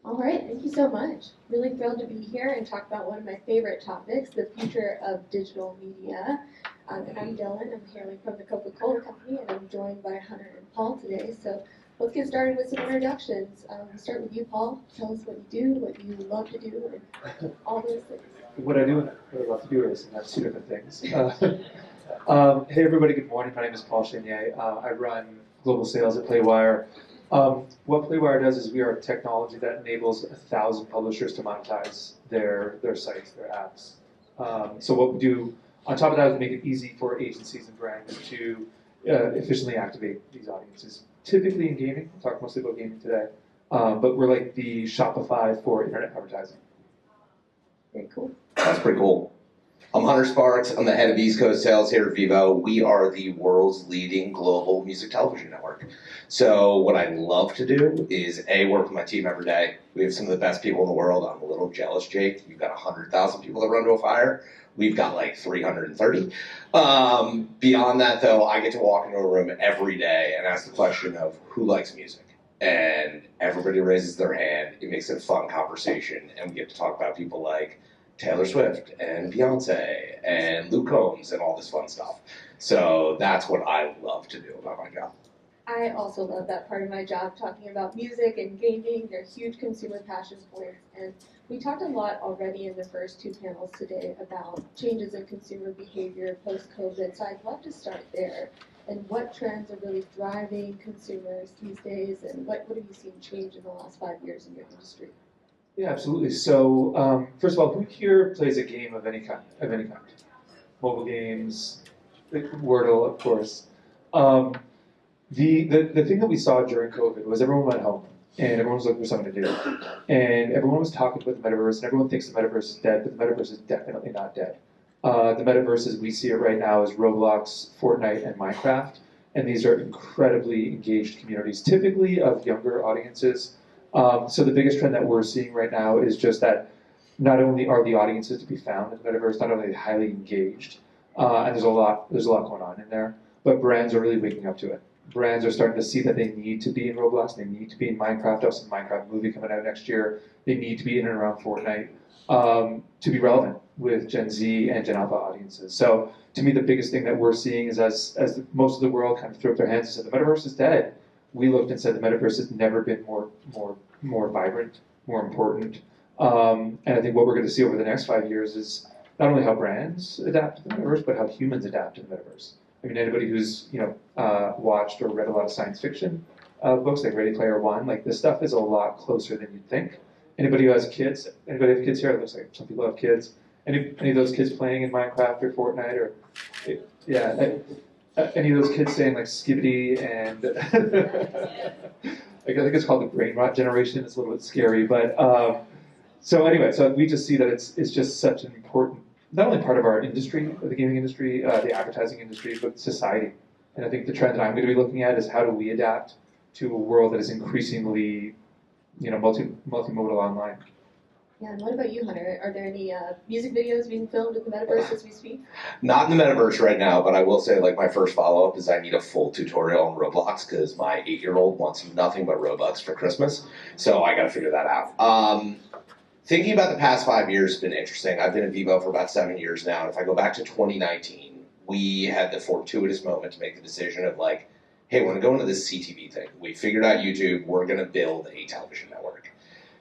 All right, thank you so much. Really thrilled to be here and talk about one of my favorite topics, the future of digital media. And I'm Dylan. I'm hailing from the Coca-Cola company, and I'm joined by Hunter and Paul today. So let's get started with some introductions. We'll start with you, Paul. Tell us what you do, what you love to do, and all those things. What I do and what I love to do is, and that's two different things. Hey everybody, good morning. My name is Paul Chenier. I run global sales at Playwire. What Playwire does is we are a technology that enables 1,000 publishers to monetize their sites, their apps. So what we do on top of that is make it easy for agencies and brands to efficiently activate these audiences. Typically in gaming, we'll talk mostly about gaming today, but we're like the Shopify for internet advertising. Very cool. That's pretty cool. I'm Hunter Sparks. I'm the head of East Coast Sales here at Vevo. We are the world's leading global music television network. So what I love to do is work with my team every day. We have some of the best people in the world. I'm a little jealous, Jake. You've got 100,000 people that run to a fire. We've got like 330. Beyond that, though, I get to walk into a room every day and ask the question of who likes music. And everybody raises their hand. It makes it a fun conversation, and we get to talk about people like Taylor Swift and Beyonce and Luke Combs and all this fun stuff. So that's what I love to do about my job. I also love that part of my job, talking about music and gaming. They're huge consumer passion points. And we talked a lot already in the first two panels today about changes in consumer behavior post-COVID. So I'd love to start there. And what trends are really driving consumers these days? And what have you seen change in the last 5 years in your industry? Yeah, absolutely. So, first of all, who here plays a game of any kind? Mobile games, Wordle, of course. The thing that we saw during COVID was everyone went home and everyone was looking for something to do, and everyone was talking about the metaverse, and everyone thinks the metaverse is dead, but the metaverse is definitely not dead. The metaverse, as we see it right now, is Roblox, Fortnite, and Minecraft, and these are incredibly engaged communities, typically of younger audiences. So the biggest trend that we're seeing right now is just that not only are the audiences to be found in the metaverse, not only are they highly engaged, and there's a lot going on in there, but brands are really waking up to it. Brands are starting to see that they need to be in Roblox, they need to be in Minecraft. There's a Minecraft movie coming out next year. They need to be in and around Fortnite to be relevant with Gen Z and Gen Alpha audiences. So to me, the biggest thing that we're seeing is as most of the world kind of threw up their hands and said the metaverse is dead, we looked and said the metaverse has never been more vibrant, more important. And I think what we're going to see over the next 5 years is not only how brands adapt to the metaverse, but how humans adapt to the metaverse. I mean, anybody who's watched or read a lot of science fiction books like Ready Player One, like this stuff is a lot closer than you'd think. Anybody who has kids? Anybody have kids here? It looks like some people have kids. Any of those kids playing in Minecraft or Fortnite or yeah. Any of those kids saying like skibbity and I think it's called the brain rot generation. It's a little bit scary, but so anyway, so we just see that it's just such an important, not only part of our industry, the gaming industry, the advertising industry, but society. And I think the trend that I'm going to be looking at is how do we adapt to a world that is increasingly, multimodal online. Yeah, and what about you, Hunter? Are there any music videos being filmed in the metaverse as we speak? Not in the metaverse right now, but I will say like my first follow-up is I need a full tutorial on Roblox because my 8-year-old wants nothing but Robux for Christmas. So I got to figure that out. Thinking about the past 5 years has been interesting. I've been at Vevo for about 7 years now. And if I go back to 2019, we had the fortuitous moment to make the decision of like, hey, we're going to go into this CTV thing. We figured out YouTube. We're going to build a television network.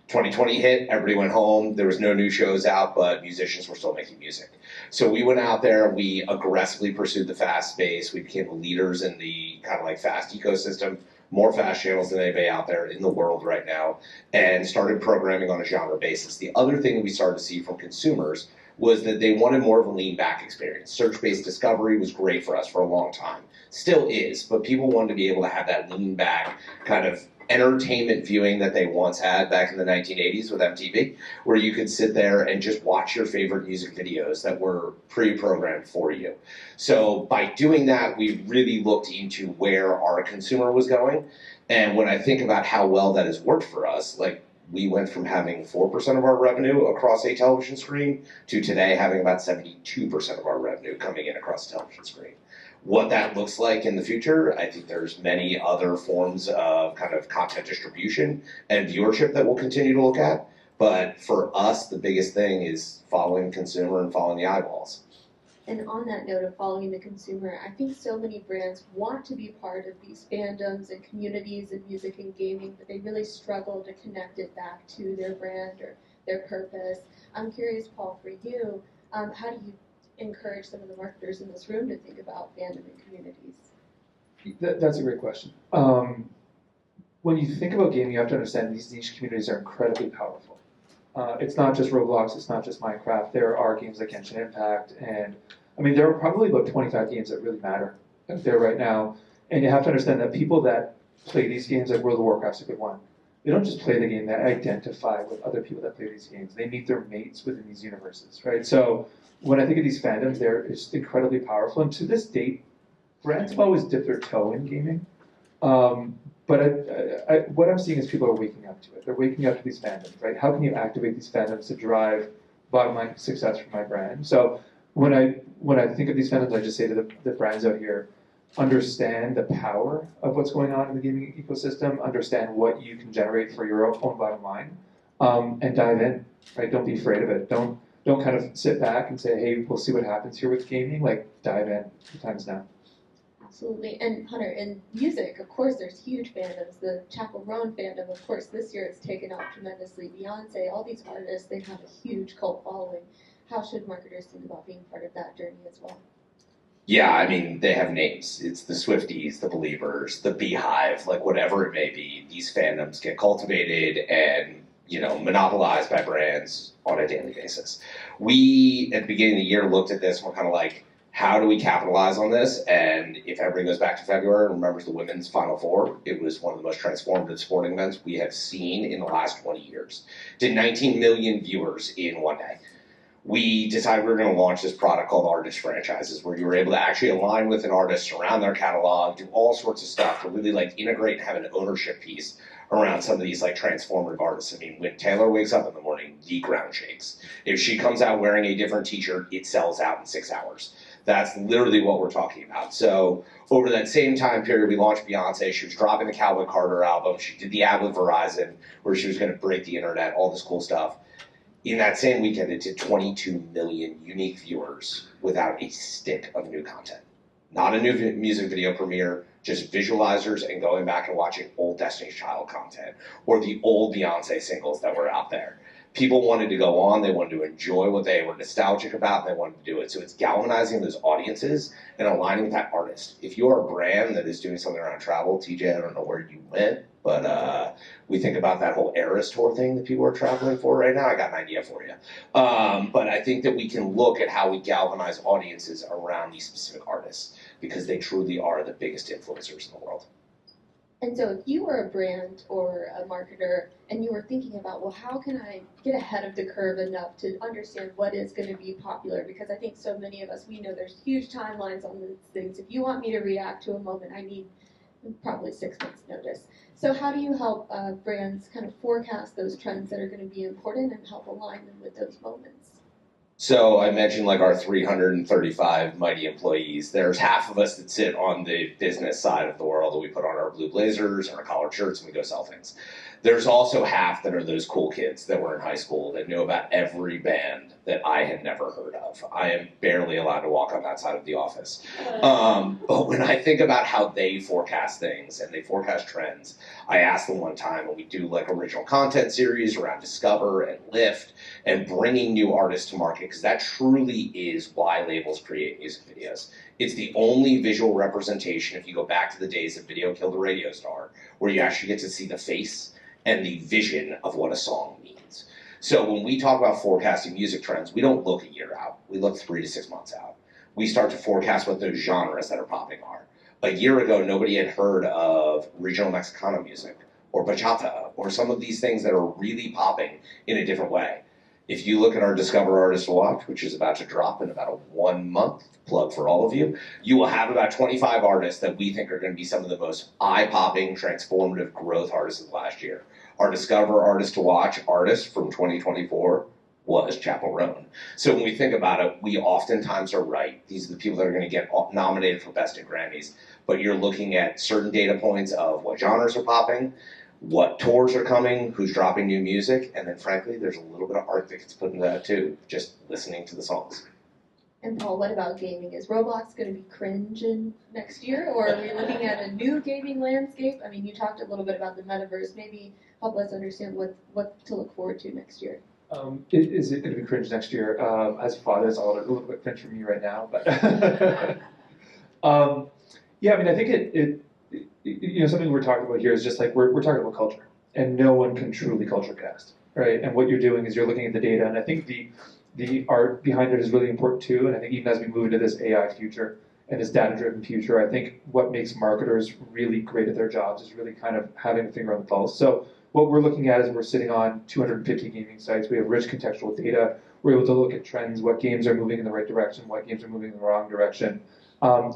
2020 hit, everybody went home, there was no new shows out, but musicians were still making music. So we went out there, we aggressively pursued the fast space, we became leaders in the kind of like fast ecosystem, more fast channels than anybody out there in the world right now, and started programming on a genre basis. The other thing that we started to see from consumers was that they wanted more of a lean back experience. Search-based discovery was great for us for a long time. Still is, but people wanted to be able to have that lean back kind of entertainment viewing that they once had back in the 1980s with MTV, where you could sit there and just watch your favorite music videos that were pre-programmed for you. So by doing that, we really looked into where our consumer was going. And when I think about how well that has worked for us, like we went from having 4% of our revenue across a television screen to today having about 72% of our revenue coming in across a television screen. What that looks like in the future, I think there's many other forms of kind of content distribution and viewership that we'll continue to look at. But for us, the biggest thing is following the consumer and following the eyeballs. And on that note of following the consumer, I think so many brands want to be part of these fandoms and communities in music and gaming, but they really struggle to connect it back to their brand or their purpose. I'm curious, Paul, for you, how do you encourage some of the marketers in this room to think about fandom and communities? That's a great question. When you think about gaming, you have to understand these niche communities are incredibly powerful. It's not just Roblox, it's not just Minecraft. There are games like Genshin Impact, and I mean, there are probably about 25 games that really matter out there right now. And you have to understand that people that play these games, like World of Warcraft's a good one, they don't just play the game, they identify with other people that play these games. They meet their mates within these universes, right? So when I think of these fandoms, they're just incredibly powerful. And to this date, brands have always dipped their toe in gaming. But what I'm seeing is people are waking up to it. They're waking up to these fandoms, right? How can you activate these fandoms to drive bottom line success for my brand? So when I think of these fandoms, I just say to the brands out here, understand the power of what's going on in the gaming ecosystem, understand what you can generate for your own bottom line, and dive in, right? Don't be afraid of it. Don't kind of sit back and say, hey, we'll see what happens here with gaming. Like, dive in. The time's now. Absolutely. And Hunter, in music, of course, there's huge fandoms. The Chappell Roan fandom, of course, this year it's taken off tremendously. Beyonce, all these artists, they have a huge cult following. How should marketers think about being part of that journey as well? Yeah, I mean, they have names. It's the Swifties, the Believers, the Beehive, like whatever it may be. These fandoms get cultivated and, monopolized by brands on a daily basis. We, at the beginning of the year, looked at this and we're kind of like, how do we capitalize on this? And if everybody goes back to February and remembers the women's Final Four, it was one of the most transformative sporting events we have seen in the last 20 years. Did 19 million viewers in one day. We decided we were going to launch this product called Artist Franchises, where you were able to actually align with an artist, surround their catalog, do all sorts of stuff to really integrate and have an ownership piece around some of these transformative artists. I mean, when Taylor wakes up in the morning, the ground shakes. If she comes out wearing a different t-shirt, it sells out in 6 hours. That's literally what we're talking about. So over that same time period, we launched Beyonce. She was dropping the Cowboy Carter album. She did the ad with Verizon, where she was going to break the internet, all this cool stuff. In that same weekend, it did 22 million unique viewers without a stick of new content. Not a new music video premiere, just visualizers and going back and watching old Destiny's Child content or the old Beyonce singles that were out there. People wanted to go on, they wanted to enjoy what they were nostalgic about, and they wanted to do it. So it's galvanizing those audiences and aligning with that artist. If you are a brand that is doing something around travel, TJ, I don't know where you went, but we think about that whole Eras tour thing that people are traveling for right now. I got an idea for you. But I think that we can look at how we galvanize audiences around these specific artists because they truly are the biggest influencers in the world. And so if you were a brand or a marketer and you were thinking about, well, how can I get ahead of the curve enough to understand what is going to be popular? Because I think so many of us, we know there's huge timelines on these things. If you want me to react to a moment, I need probably 6 months notice. So how do you help brands kind of forecast those trends that are going to be important and help align them with those moments? So I mentioned our 335 mighty employees. There's half of us that sit on the business side of the world and we put on our blue blazers and our collared shirts and we go sell things. There's also half that are those cool kids that were in high school that knew about every band that I had never heard of. I am barely allowed to walk on that side of the office. But when I think about how they forecast things and they forecast trends, I asked them one time, and we do original content series around Discover and Lift and bringing new artists to market, because that truly is why labels create music videos. It's the only visual representation, if you go back to the days of Video Killed the Radio Star, where you actually get to see the face and the vision of what a song means. So when we talk about forecasting music trends, we don't look a year out. We look 3 to 6 months out. We start to forecast what those genres that are popping are. A year ago, nobody had heard of regional Mexicano music or bachata or some of these things that are really popping in a different way. If you look at our Discover Artist to Watch, which is about to drop in about 1 month, plug for all of you, you will have about 25 artists that we think are going to be some of the most eye-popping, transformative growth artists of last year. Our Discover Artist to Watch artist from 2024 was Chappell Roan. So when we think about it, we oftentimes are right. These are the people that are going to get nominated for Best in Grammys. But you're looking at certain data points of what genres are popping, what tours are coming, who's dropping new music, and then frankly, there's a little bit of art that gets put into that too, just listening to the songs. And Paul, what about gaming? Is Roblox going to be cringe in next year, or are we looking at a new gaming landscape? I mean, you talked a little bit about the metaverse. Maybe help us understand what to look forward to next year. Is it going to be cringe next year? As a father, it's a little bit cringe for me right now, but yeah, I mean, I think it something we're talking about here is just like we're talking about culture, and no one can truly culture cast, right? And what you're doing is you're looking at the data, and I think the art behind it is really important too. And I think even as we move into this AI future and this data-driven future, I think what makes marketers really great at their jobs is really kind of having a finger on the pulse. So what we're looking at is we're sitting on 250 gaming sites. We have rich contextual data. We're able to look at trends, what games are moving in the right direction, what games are moving in the wrong direction.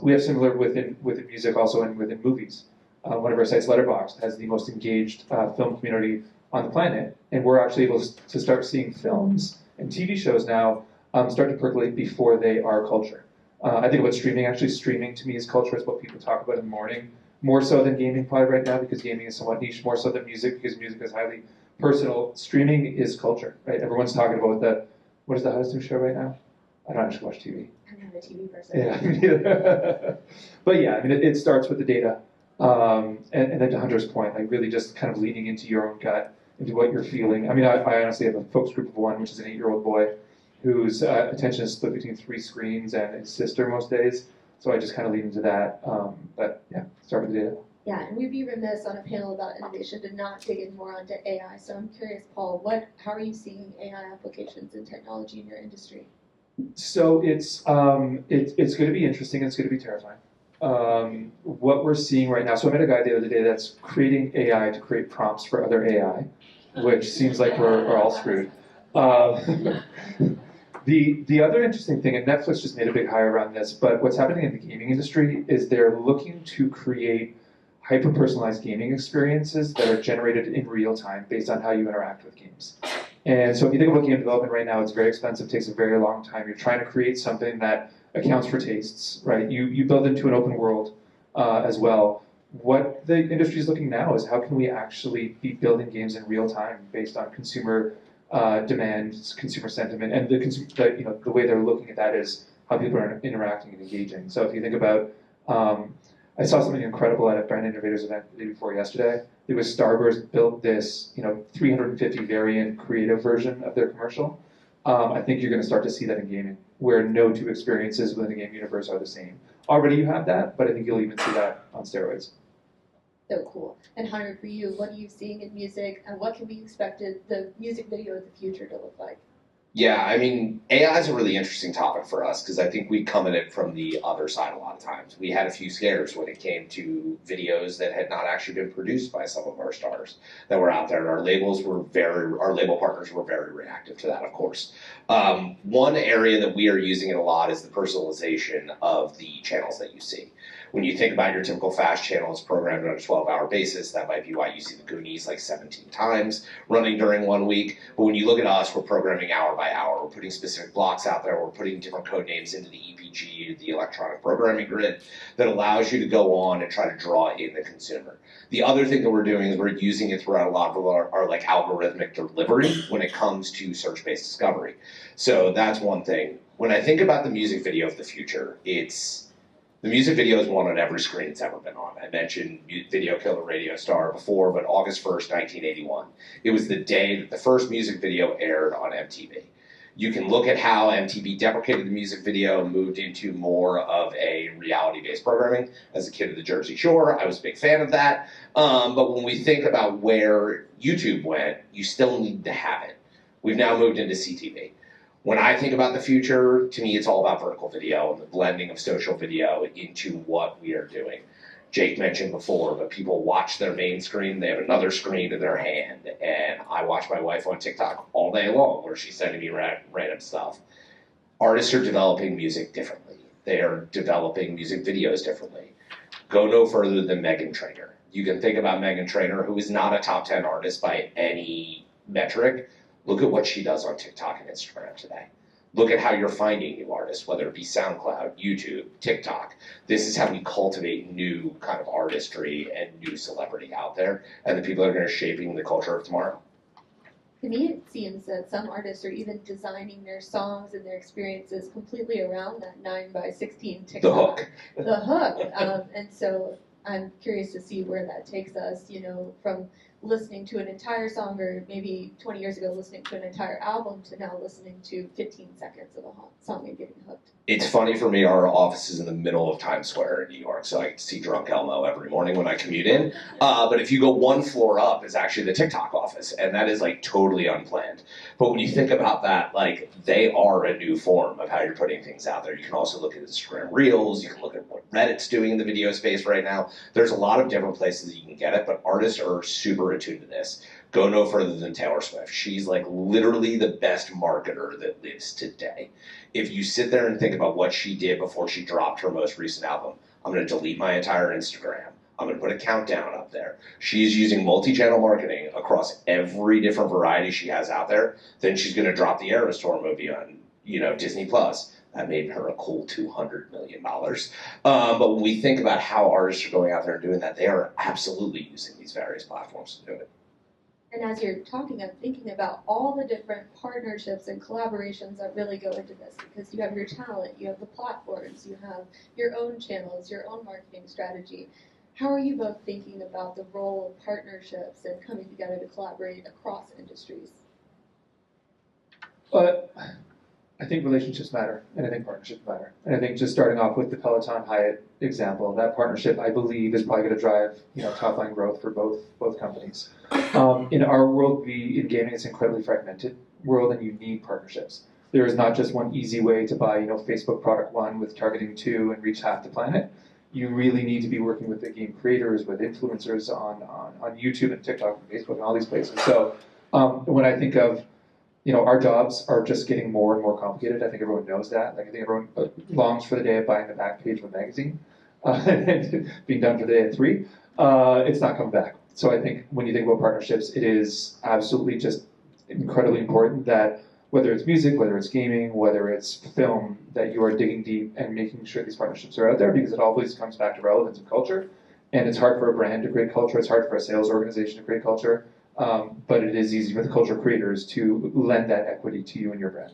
We have similar within music also and within movies. One of our sites, Letterboxd, has the most engaged film community on the planet, and we're actually able to start seeing films and TV shows now start to percolate before they are culture. I think about streaming. Actually, streaming to me is culture. It's what people talk about in the morning, more so than gaming probably right now because gaming is somewhat niche, more so than music because music is highly personal. Streaming is culture, right? Everyone's talking about what is the hottest new show right now? I don't actually watch TV. I'm not a TV person. Yeah, but yeah, I mean, it starts with the data, and then to Hunter's point, like really just kind of leaning into your own gut, into what you're feeling. I mean, I honestly have a folks group of one, which is an 8-year-old boy, whose attention is split between 3 screens and his sister most days. So I just kind of lean into that. But yeah, start with the data. Yeah, and we'd be remiss on a panel about innovation to not dig in more onto AI. So I'm curious, Paul, how are you seeing AI applications in technology in your industry? So it's going to be interesting. It's going to be terrifying. What we're seeing right now. So I met a guy the other day that's creating AI to create prompts for other AI, which seems like we're all screwed. The other interesting thing, and Netflix just made a big hire around this, but what's happening in the gaming industry is they're looking to create hyper-personalized gaming experiences that are generated in real time based on how you interact with games. And so if you think about game development right now, it's very expensive, takes a very long time. You're trying to create something that accounts for tastes, right? You build into an open world as well. What the industry is looking now is how can we actually be building games in real time based on consumer demand, consumer sentiment, and the way they're looking at that is how people are interacting and engaging. So if you think about, I saw something incredible at a Brand Innovators event the day before yesterday. It was Starburst built this 350 variant creative version of their commercial. I think you're going to start to see that in gaming, where no two experiences within the game universe are the same. Already you have that, but I think you'll even see that on steroids. So cool. And Hunter, for you, what are you seeing in music, and what can we expect the music video of the future to look like? Yeah, I mean, AI is a really interesting topic for us because I think we come at it from the other side a lot of times. We had a few scares when it came to videos that had not actually been produced by some of our stars that were out there, and our label partners were very reactive to that, of course. One area that we are using it a lot is the personalization of the channels that you see. When you think about your typical fast channel, it's programmed on a 12-hour basis. That might be why you see the Goonies like 17 times running during one week. But when you look at us, we're programming hour by hour. We're putting specific blocks out there. We're putting different code names into the EPG, the electronic programming grid, that allows you to go on and try to draw in the consumer. The other thing that we're doing is we're using it throughout a lot of our like algorithmic delivery when it comes to search-based discovery. So that's one thing. When I think about the music video of the future, the music video is one on every screen it's ever been on. I mentioned Video Killed a Radio Star before, but August 1st, 1981. It was the day that the first music video aired on MTV. You can look at how MTV deprecated the music video, moved into more of a reality-based programming. As a kid of the Jersey Shore, I was a big fan of that. But when we think about where YouTube went, you still need to have it. We've now moved into CTV. When I think about the future, to me, it's all about vertical video and the blending of social video into what we are doing. Jake mentioned before, but people watch their main screen, they have another screen in their hand, and I watch my wife on TikTok all day long where she's sending me random stuff. Artists are developing music differently. They are developing music videos differently. Go no further than Meghan Trainor. You can think about Meghan Trainor, who is not a top 10 artist by any metric, Look at what she does on TikTok and Instagram today. Look at how you're finding new artists, whether it be SoundCloud, YouTube, TikTok. This is how we cultivate new kind of artistry and new celebrity out there, and the people that are going to shaping the culture of tomorrow. To me, it seems that some artists are even designing their songs and their experiences completely around that 9x16 TikTok. The hook. The hook. And so I'm curious to see where that takes us, from listening to an entire song, or maybe 20 years ago listening to an entire album, to now listening to 15 seconds of a song and getting hooked. It's funny for me, our office is in the middle of Times Square in New York, so I see Drunk Elmo every morning when I commute in. But if you go one floor up, is actually the TikTok office, and that is like totally unplanned. But when you think about that, like, they are a new form of how you're putting things out there. You can also look at Instagram Reels, you can look at what Reddit's doing in the video space right now. There's a lot of different places that you can get it, but artists are super attuned to this. Go no further than Taylor Swift. She's like literally the best marketer that lives today. If you sit there and think about what she did before she dropped her most recent album, I'm going to delete my entire Instagram. I'm going to put a countdown up there. She's using multi-channel marketing across every different variety she has out there. Then she's going to drop the Eras Tour movie on, Disney Plus. That made her a cool $200 million. But when we think about how artists are going out there and doing that, they are absolutely using these various platforms to do it. And as you're talking, I'm thinking about all the different partnerships and collaborations that really go into this, because you have your talent, you have the platforms, you have your own channels, your own marketing strategy. How are you both thinking about the role of partnerships and coming together to collaborate across industries? But I think relationships matter, and I think partnerships matter. And I think just starting off with the Peloton Hyatt example, that partnership, I believe, is probably going to drive top line growth for both companies. In our world, in gaming, it's an incredibly fragmented world, and you need partnerships. There is not just one easy way to buy Facebook product 1 with targeting 2 and reach half the planet. You really need to be working with the game creators, with influencers on YouTube and TikTok and Facebook and all these places. So when I think of our jobs are just getting more and more complicated. I think everyone knows that. Like, I think everyone longs for the day of buying the back page of a magazine and being done for the day at 3. It's not coming back. So I think when you think about partnerships, it is absolutely just incredibly important that whether it's music, whether it's gaming, whether it's film, that you are digging deep and making sure these partnerships are out there, because it always comes back to relevance and culture. And it's hard for a brand to create culture. It's hard for a sales organization to create culture. But it is easy for the culture creators to lend that equity to you and your brand.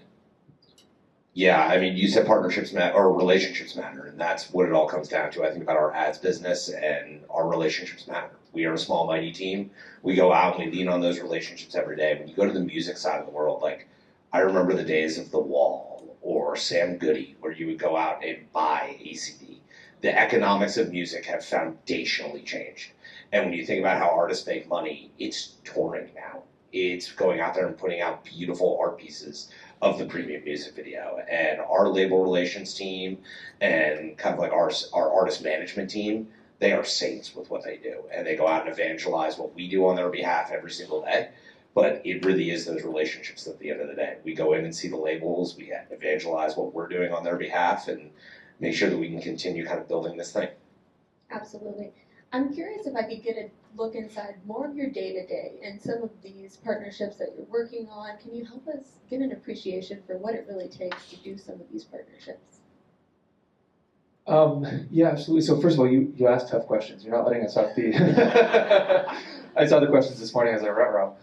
Yeah, I mean, you said partnerships matter, or relationships matter, and that's what it all comes down to. I think about our ads business, and our relationships matter. We are a small, mighty team. We go out and we lean on those relationships every day. When you go to the music side of the world, like, I remember the days of The Wall or Sam Goody, where you would go out and buy a CD. The economics of music have foundationally changed. And when you think about how artists make money, it's touring now. It's going out there and putting out beautiful art pieces of the premium music video. And our label relations team and kind of like our artist management team, they are saints with what they do. And they go out and evangelize what we do on their behalf every single day. But it really is those relationships at the end of the day. We go in and see the labels, we evangelize what we're doing on their behalf, and make sure that we can continue kind of building this thing. Absolutely. I'm curious if I could get a look inside more of your day-to-day and some of these partnerships that you're working on. Can you help us get an appreciation for what it really takes to do some of these partnerships? Yeah, absolutely. So first of all, you asked tough questions. You're not letting us off the... I saw the questions this morning as I rut-row.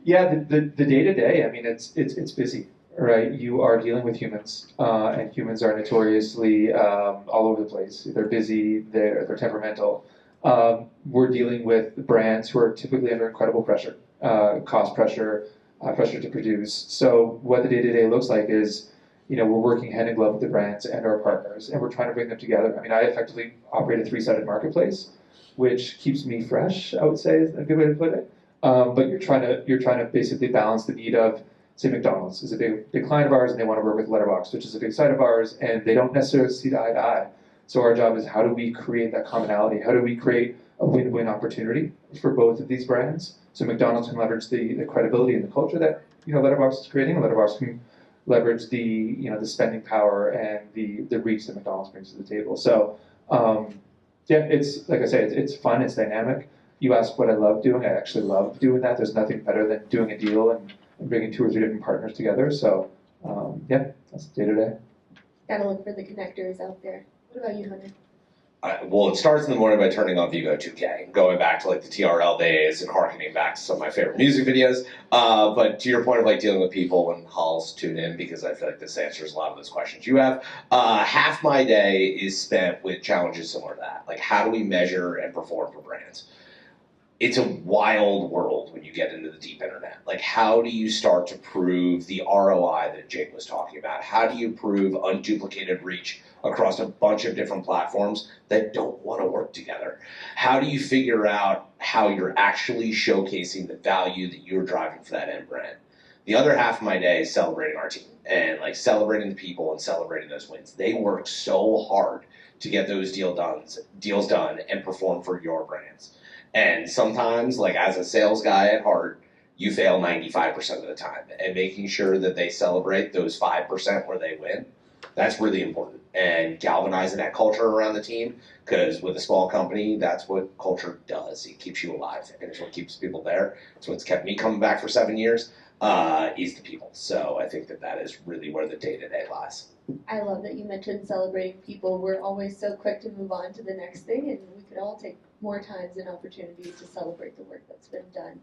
Yeah, the day-to-day, I mean, it's busy. Right, you are dealing with humans, and humans are notoriously all over the place. They're busy, they're temperamental. We're dealing with brands who are typically under incredible pressure, cost pressure, pressure to produce. So what the day-to-day looks like is, we're working hand in glove with the brands and our partners, and we're trying to bring them together. I mean, I effectively operate a 3-sided marketplace, which keeps me fresh, I would say, is a good way to put it. But you're trying to basically balance the need of, say, McDonald's is a big client of ours, and they want to work with Letterboxd, which is a big site of ours, and they don't necessarily see eye to eye. So our job is, how do we create that commonality? How do we create a win-win opportunity for both of these brands? So McDonald's can leverage the credibility and the culture that Letterboxd is creating, and Letterboxd can leverage the spending power and the reach that McDonald's brings to the table. So yeah, it's like I say, it's fun, it's dynamic. you ask what I love doing, I actually love doing that. There's nothing better than doing a deal and bringing 2 or 3 different partners together. So yeah, that's day to day. Gotta look for the connectors out there. What about you, Hunter? Well, it starts in the morning by turning on Vevo 2K, going back to like the TRL days and harkening back to some of my favorite music videos. But to your point of like dealing with people when halls tune in, because I feel like this answers a lot of those questions you have. Half my day is spent with challenges similar to that. Like, how do we measure and perform for brands? It's a wild world when you get into the deep internet. Like, how do you start to prove the ROI that Jake was talking about? How do you prove unduplicated reach across a bunch of different platforms that don't want to work together? How do you figure out how you're actually showcasing the value that you're driving for that end brand? The other half of my day is celebrating our team and like celebrating the people and celebrating those wins. They work so hard to get those deals done and perform for your brands. And sometimes, like as a sales guy at heart, you fail 95% of the time. And making sure that they celebrate those 5% where they win, that's really important. And galvanizing that culture around the team, because with a small company, that's what culture does. It keeps you alive, and it's what keeps people there. It's what's kept me coming back for 7 years, is the people. So I think that is really where the day-to-day lies. I love that you mentioned celebrating people. We're always so quick to move on to the next thing, and we could all take more times and opportunities to celebrate the work that's been done.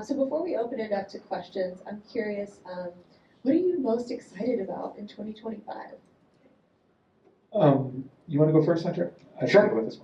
So before we open it up to questions, I'm curious, what are you most excited about in 2025? You want to go first, Hunter? Sure. Go with this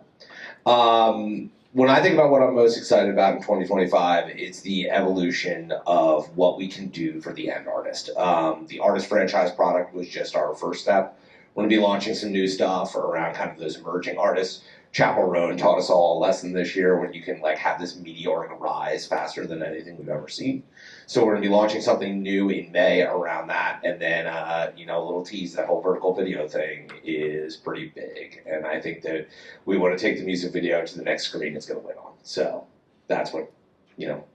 one. When I think about what I'm most excited about in 2025, it's the evolution of what we can do for the end artist. The artist franchise product was just our first step. We're going to be launching some new stuff around kind of those emerging artists. Chapel Roan taught us all a lesson this year when you can like have this meteoric rise faster than anything we've ever seen. So we're going to be launching something new in May around that, and then a little tease, that whole vertical video thing is pretty big, and I think that we want to take the music video to the next screen it's going to win on. So that's what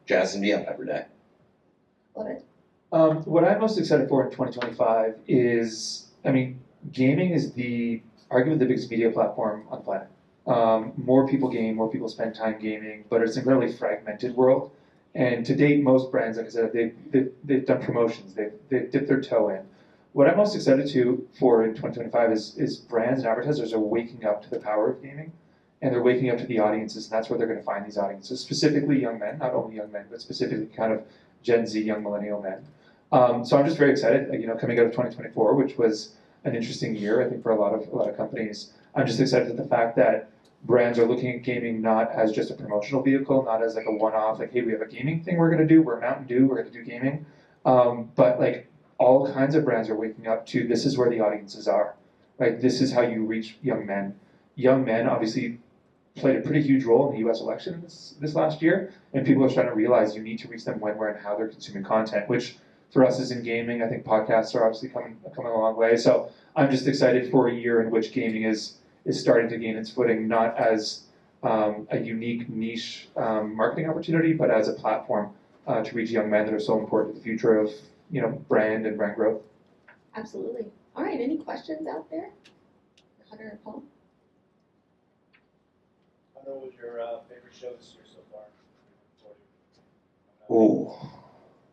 jazzes me up every day. Love it. What I'm most excited for in 2025 is, gaming is arguably the biggest media platform on the planet. More people game, more people spend time gaming, but it's an incredibly fragmented world. And to date, most brands, like I said, they've done promotions, they've dipped their toe in. What I'm most excited for in 2025 is brands and advertisers are waking up to the power of gaming, and they're waking up to the audiences, and that's where they're going to find these audiences, specifically young men, not only young men, but specifically kind of Gen Z, young millennial men. So I'm just very excited, coming out of 2024, which was an interesting year, I think, for a lot of companies. I'm just excited at the fact that brands are looking at gaming not as just a promotional vehicle, not as like a one-off, like, hey, we have a gaming thing we're going to do, we're Mountain Dew, we're going to do gaming. But like all kinds of brands are waking up to this is where the audiences are. Right? This is how you reach young men. Young men obviously played a pretty huge role in the US election this last year, and people are starting to realize you need to reach them when, where, and how they're consuming content, which for us is in gaming. I think podcasts are obviously coming a long way. So I'm just excited for a year in which gaming is starting to gain its footing, not as a unique niche marketing opportunity, but as a platform to reach young men that are so important to the future of brand and brand growth. Absolutely. All right, any questions out there? Hunter and Paul? Hunter, what was your favorite show this year so far? Ooh,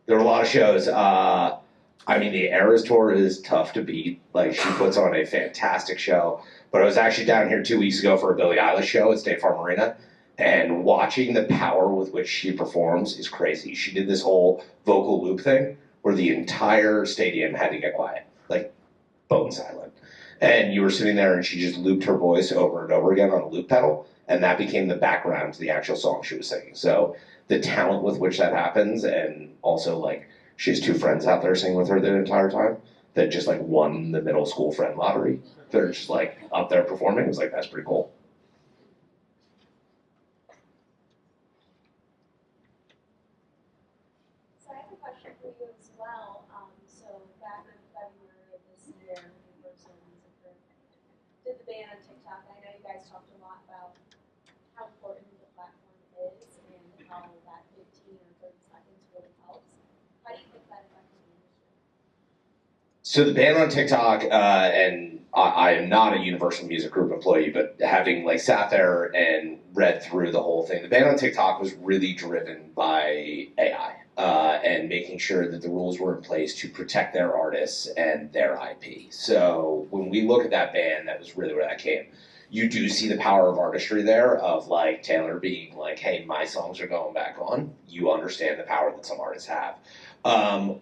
there are a lot of shows. The Eras Tour is tough to beat. Like, she puts on a fantastic show. But I was actually down here 2 weeks ago for a Billie Eilish show at State Farm Arena, and watching the power with which she performs is crazy. She did this whole vocal loop thing where the entire stadium had to get quiet, like bone silent. And you were sitting there and she just looped her voice over and over again on a loop pedal, and that became the background to the actual song she was singing. So the talent with which that happens, and also like she has 2 friends out there singing with her the entire time that just like won the middle school friend lottery. They're just like up there performing. It was like, that's pretty cool. So I have a question for you as well. So back in February of this year, in person, did the ban on TikTok. I know you guys talked a lot about how important the platform is and how that 15 or 30 seconds really helps. How do you think that affected the industry? So the ban on TikTok and I am not a Universal Music Group employee, but having like sat there and read through the whole thing, the ban on TikTok was really driven by AI and making sure that the rules were in place to protect their artists and their IP. So when we look at that ban, that was really where that came. You do see the power of artistry there, of like Taylor being like, hey, my songs are going back on. You understand the power that some artists have.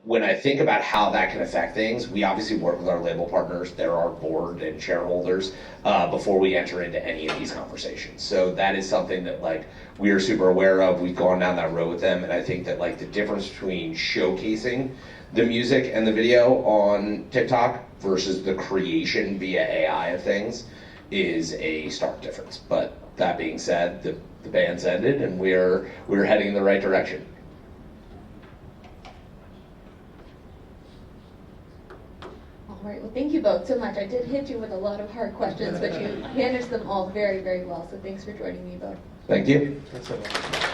When I think about how that can affect things, we obviously work with our label partners. They're our board and shareholders before we enter into any of these conversations. So that is something that like we are super aware of. We've gone down that road with them, and I think that like the difference between showcasing the music and the video on TikTok versus the creation via AI of things is a stark difference. But that being said, the band's ended, and we're heading in the right direction. All right, well, thank you both so much. I did hit you with a lot of hard questions, but you managed them all very, very well, so thanks for joining me both. Thank you. That's so much.